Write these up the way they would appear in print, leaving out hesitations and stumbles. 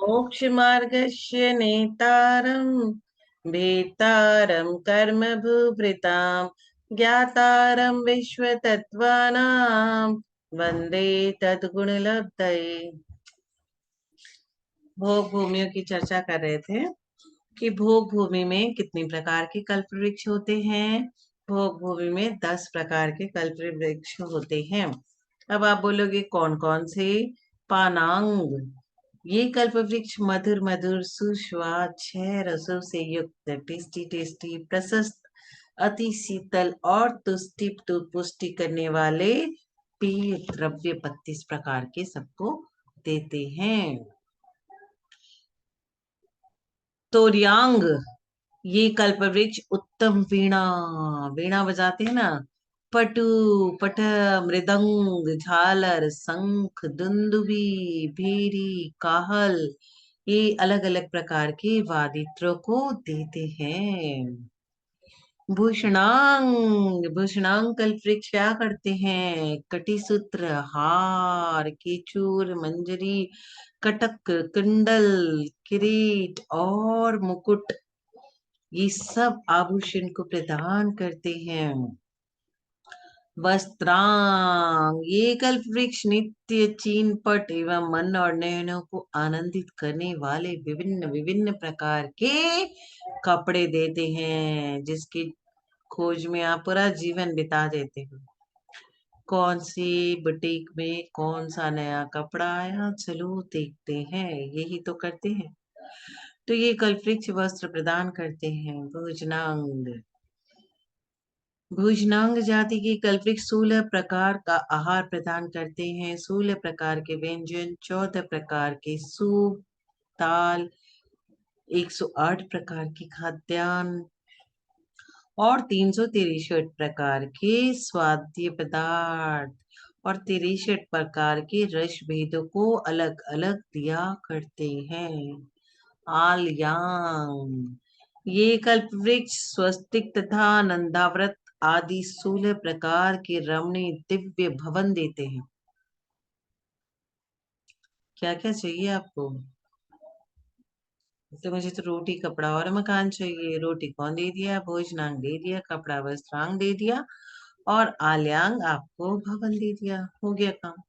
मोक्षमार्गस्य नेतारं भेतारं कर्मभूभृतां ज्ञातारं विश्वतत्त्वानां वन्दे तद्गुणलब्धये। भोग भूमियों की चर्चा कर रहे थे कि भोग भूमि में कितनी प्रकार के कल्प वृक्ष होते हैं। भोग भूमि में 10 प्रकार के कल्प वृक्ष होते हैं। अब आप बोलोगे कौन कौन से? पानांग, ये कल्प वृक्ष मधुर मधुर सुस्वाद 6 रसों से युक्त, टेस्टी टेस्टी, प्रशस्त, अति शीतल और तुष्टि पुष्टि करने वाले पेय द्रव्य 32 प्रकार के सबको देते हैं। तोरियांग, ये कल्प वृक्ष उत्तम वीणा, वीणा बजाते हैं ना, पटु, पट, मृदंग, झालर, शंख, दुंदुबी, भेरी, काहल, ये अलग अलग प्रकार के वादित्रों को देते हैं। भूषणांग, भूषणांग कल्प वृक्ष क्या करते हैं? कटिसूत्र, हार, केचूर, मंजरी, कटक, कुंडल, किरीट और मुकुट, ये सब आभूषण को प्रदान करते हैं। वस्त्रांग, ये कल्प वृक्ष नित्य चीन पट एवं मन और नयनों को आनंदित करने वाले विभिन्न विभिन्न प्रकार के कपड़े देते हैं, जिसकी खोज में आप पूरा जीवन बिता देते हो। कौन सी बुटीक में कौन सा नया कपड़ा आया, चलो देखते हैं, यही तो करते हैं। तो ये कल्पवृक्ष वस्त्र प्रदान करते हैं। भोजनांग, भोजनांग जाति के कल्पवृक्ष 16 प्रकार का आहार प्रदान करते हैं। 16 प्रकार के व्यंजन, 14 प्रकार के सूप, दाल, 108 प्रकार के खाद्यान्न और 363 प्रकार के स्वाद्य पदार्थ और 63 प्रकार के रस भेदों को अलग अलग दिया करते हैं। आलयांग, ये कल्प वृक्ष स्वस्तिक तथा नंदाव्रत आदि 16 प्रकार के रमणीय दिव्य भवन देते हैं। क्या क्या चाहिए आपको? तो मुझे तो रोटी, कपड़ा और मकान चाहिए। रोटी कौन दे दिया? भोजनांग दे दिया, कपड़ा वस्त्रांग दे दिया और आल्यांग आपको भवन दे दिया। हो गया काम।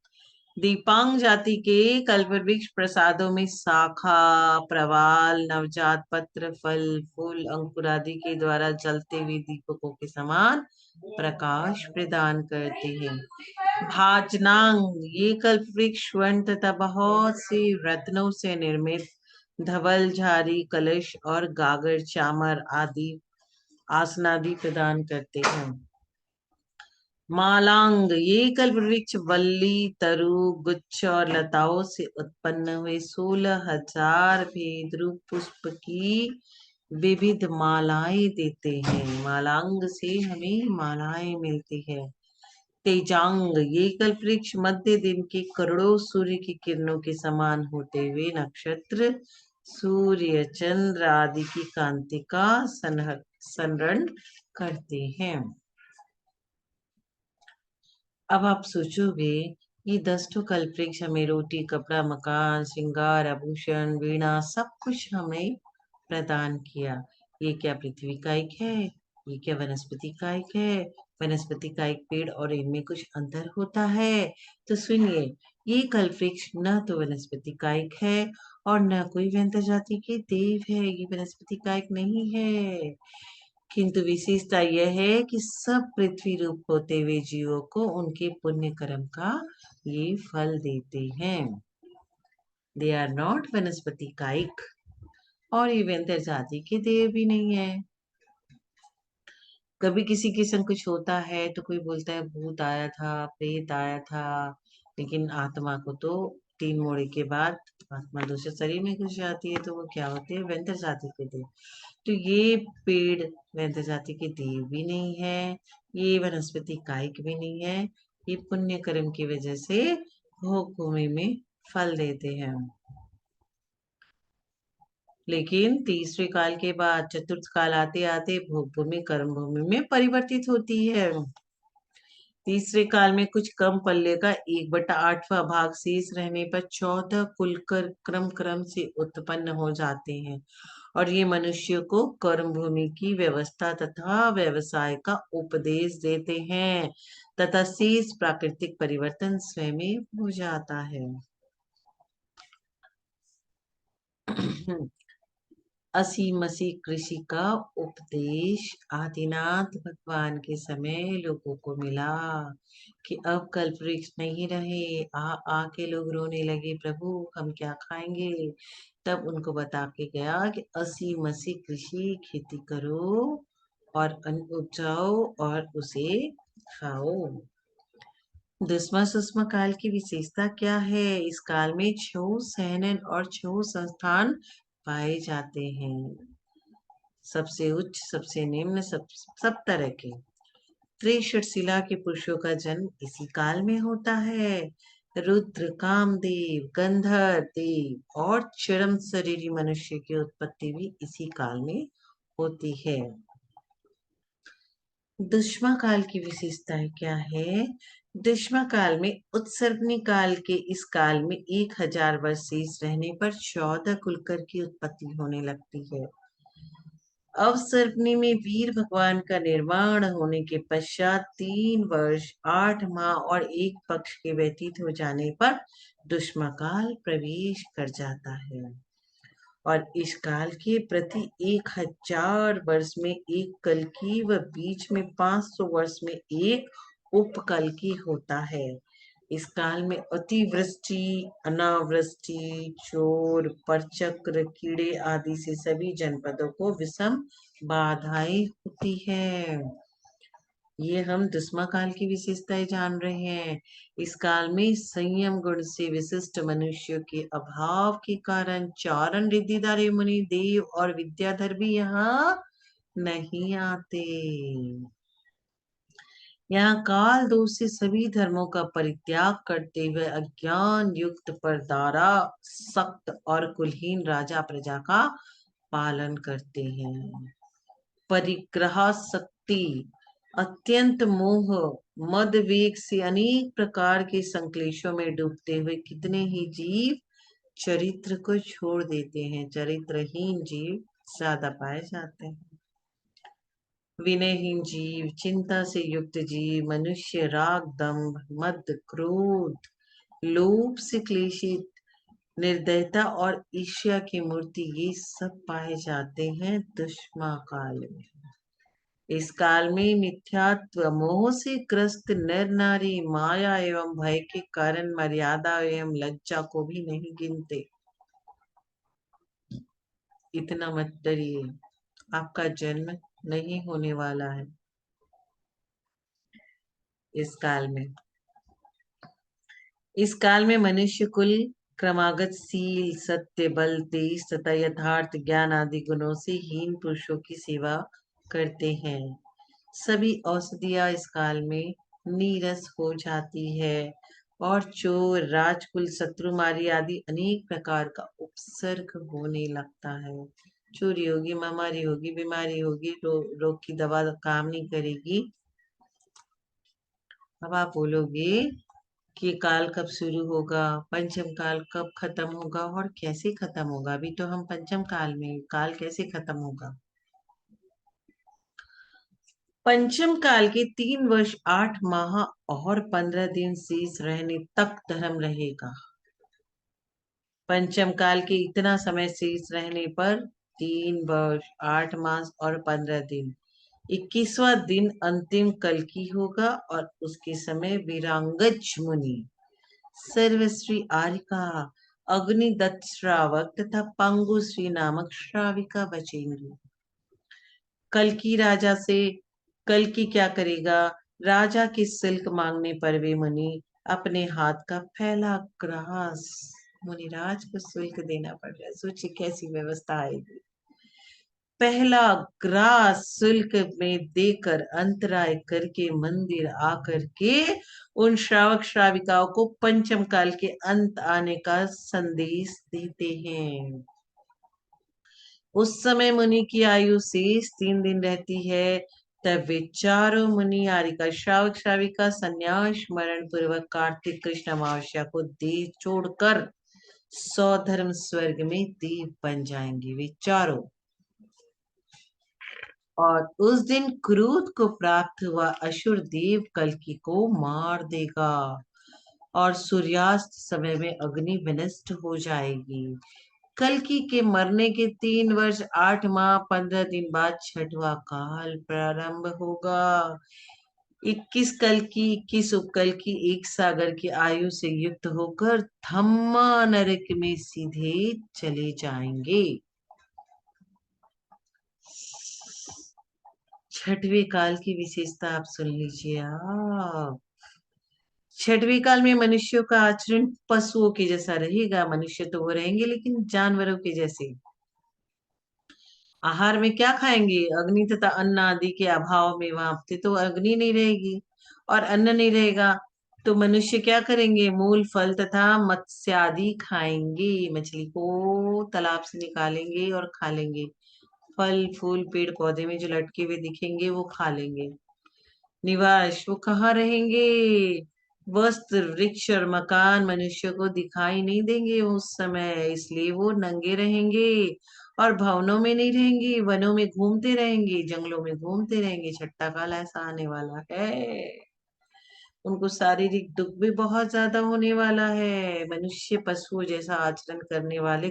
दीपांग जाति के कल्पवृक्ष प्रसादों में शाखा, प्रवाल, नवजात पत्र, फल, फूल, अंकुर आदि के द्वारा जलते हुए दीपकों के समान प्रकाश प्रदान करते हैं। भाजनांग, ये कल्पवृक्ष स्वर्ण तथा बहुत से रत्नों से निर्मित धवल, झारी, कलश और गागर, चामर आदि आसनादि प्रदान करते हैं। मालांग, ये कल्पवृक्ष वल्ली, तरु, गुच्छ और लताओं से उत्पन्न हुए 16,000 भेद रूप पुष्प की विविध मालाएं देते हैं। मालांग से हमें मालाएं मिलती है। तेजांग, ये कल्पवृक्ष मध्य दिन के करोड़ों सूर्य की किरणों के समान होते हुए नक्षत्र, सूर्य, चंद्र आदि की कांति का संहरण करते हैं। अब आप सोचोगे ये 10 तो कल्पवृक्ष हमें रोटी, कपड़ा, मकान, श्रृंगार, आभूषण, वीणा सब कुछ हमें प्रदान किया। ये क्या पृथ्वी का एक है? ये क्या वनस्पति का एक है? वनस्पति का एक पेड़ और इनमें कुछ अंतर होता है? तो सुनिए, ये कल्पवृक्ष न तो वनस्पति का एक है और न कोई व्यंतर जाति के देव है। ये वनस्पति का एक नहीं है, किंतु विशेषता यह है कि सब पृथ्वी रूप होते हुए जीवों को उनके पुण्य कर्म का ये फल देते हैं। दे आर नॉट वनस्पति कायिक और ये व्यंतर जाति के देव भी नहीं है। कभी किसी के संग कुछ होता है तो कोई बोलता है भूत आया था, प्रेत आया था, लेकिन आत्मा को तो 3 मोड़े के बाद आत्मा दूसरे शरीर में घुस जाती है, तो वो क्या होते हैं? व्यंतर जाति के देव। तो ये पेड़ व्यंतर जाति के देव भी नहीं है, ये वनस्पति कायिक भी नहीं है। ये पुण्य कर्म की वजह से भोग भूमि में फल देते हैं। लेकिन तीसरे काल के बाद चतुर्थ काल आते आते भोग भूमि कर्म भूमि में परिवर्तित होती है। तीसरे काल में कुछ कम पल्ले का 1/8वां भाग शेष रहने पर 14 कुलकर क्रम क्रम से उत्पन्न हो जाते हैं और ये मनुष्य को कर्म भूमि की व्यवस्था तथा व्यवसाय का उपदेश देते हैं तथा शेष प्राकृतिक परिवर्तन स्वयं हो जाता है। असी मसी कृषि का उपदेश आदिनाथ भगवान के समय लोगों को मिला कि अब कल्प वृक्ष नहीं रहे। आके लोग रोने लगे, प्रभु हम क्या खाएंगे। तब उनको बता के गया कि असी मसी कृषि खेती करो और अन्न उपजाओ और उसे खाओ। दसवां सुषमा काल की विशेषता क्या है? इस काल में 6 सैनन और 6 संस्थान पाए जाते हैं। सबसे उच्च, सबसे निम्न, सब तरह के त्रिशूल शिला के पुरुषों का जन्म इसी काल में होता है। रुद्र, कामदेव, गंधर्व देव और चरम शरीरी मनुष्य की उत्पत्ति भी इसी काल में होती है। दशमा काल की विशेषताएं क्या है? दशमा काल में उत्सर्गनी काल के इस काल में 1000 वर्ष शेष रहने पर 14 कुलकर की उत्पत्ति होने लगती है। अवसर्पणी में वीर भगवान का निर्माण होने के पश्चात 3 वर्ष 8 माह और 1 पक्ष के व्यतीत हो जाने पर दुष्मा काल प्रवेश कर जाता है और इस काल के प्रति 1000 वर्ष में एक कल्कि व बीच में 500 वर्ष में एक उपकल्कि होता है। इस काल में अतिवृष्टि, अनावृष्टि, चोर, परचक्र, कीड़े आदि से सभी जनपदों को विषम बाधाएं होती है। ये हम दसमा काल की विशेषताएं जान रहे हैं। इस काल में संयम गुण से विशिष्ट मनुष्य के अभाव के कारण चारण, रिद्धिधारी मुनि, देव और विद्याधर भी यहाँ नहीं आते। यहाँ काल दोष से सभी धर्मों का परित्याग करते हुए अज्ञान युक्त पर दारा सक्त और कुलहीन राजा प्रजा का पालन करते हैं। परिग्रह शक्ति, अत्यंत मोह, मद वेग से अनेक प्रकार के संक्लेशों में डूबते हुए कितने ही जीव चरित्र को छोड़ देते हैं। चरित्रहीन जीव ज्यादा पाए जाते हैं। विनयहीन जीव, चिंता से युक्त जीव, मनुष्य राग, दंभ, मद, क्रोध, लोभ से क्लेशित, निर्दयता और ईर्ष्या की मूर्ति, ये सब पाए जाते हैं दुष्मा काल में। इस काल में मिथ्यात्व मोह से ग्रस्त नर नारी माया एवं भय के कारण मर्यादा एवं लज्जा को भी नहीं गिनते। इतना मत डरिए, आपका जन्म नहीं होने वाला है इस काल में। इस काल में मनुष्य कुल क्रमागत सील, सत्य, बल, तेज तथा यथार्थ ज्ञान आदि गुणों से हीन पुरुषों की सेवा करते हैं। सभी औषधियां इस काल में नीरस हो जाती है और चोर, राजकुल, शत्रुमारी आदि अनेक प्रकार का उपसर्ग होने लगता है। चोरी होगी, महामारी होगी, बीमारी होगी, रोग की दवा काम नहीं करेगी। अब आप बोलोगे कि काल कब शुरू होगा, पंचम काल कब खत्म होगा और कैसे खत्म होगा? अभी तो हम पंचम काल में, काल कैसे खत्म होगा? पंचम काल के 3 वर्ष 8 माह और 15 दिन शेष रहने तक धर्म रहेगा। पंचम काल के इतना समय शेष रहने पर 3 वर्ष 8 मास और 15 दिन, 21वां दिन अंतिम कल की होगा और उसके समय वीरांगज मुनि, सर्वश्री आर्यका, अग्निदत्त श्रावक तथा पंगुश्री नामक श्राविका बचेंगी। कल्कि राजा से, कल्कि क्या करेगा? राजा की सिल्क मांगने पर वे मुनि अपने हाथ का फैला ग्रास मुनिराज को शुल्क देना पड़ रहा है। सोचिए कैसी व्यवस्था आएगी। पहला ग्रास शुल्क में देकर अंतराय करके मंदिर आकर के उन श्रावक श्राविकाओं को पंचम काल के अंत आने का संदेश देते हैं। उस समय मुनि की आयु शेष 3 दिन रहती है। तब वे चारों मुनि आरिका श्रावक श्राविका संन्यास मरण पूर्वक कार्तिक कृष्ण अमावस्या को देह छोड़कर सौधर्म स्वर्ग में देव बन जाएंगे वे चारों। और उस दिन क्रोध को प्राप्त हुआ असुर देव कल्कि को मार देगा और सूर्यास्त समय में अग्नि विनष्ट हो जाएगी। कल्कि के मरने के 3 वर्ष 8 माह 15 दिन बाद छठवां काल प्रारंभ होगा। 21 उपकल की एक सागर की आयु से युक्त होकर धम्मा नरक में सीधे चले जाएंगे। छठवें काल की विशेषता आप सुन लीजिए आप। छठवें काल में मनुष्यों का आचरण पशुओं के जैसा रहेगा। मनुष्य तो वो रहेंगे लेकिन जानवरों के जैसे। आहार में क्या खाएंगे? अग्नि तथा अन्न आदि के अभाव में वहां पे तो अग्नि नहीं रहेगी और अन्न नहीं रहेगा, तो मनुष्य क्या करेंगे? मूल फल तथा मत्स्य आदि खाएंगे। मछली को तालाब से निकालेंगे और खा लेंगे। फल फूल पेड़ पौधे में जो लटके हुए दिखेंगे वो खा लेंगे। निवास वो कहाँ रहेंगे? वस्त्र वृक्ष और मकान मनुष्य को दिखाई नहीं देंगे उस समय, इसलिए वो नंगे रहेंगे और भवनों में नहीं रहेंगे, वनों में घूमते रहेंगे, जंगलों में घूमते रहेंगे। छठा काल ऐसा आने वाला है। उनको शारीरिक दुख भी बहुत ज्यादा होने वाला है। मनुष्य पशुओं जैसा आचरण करने वाले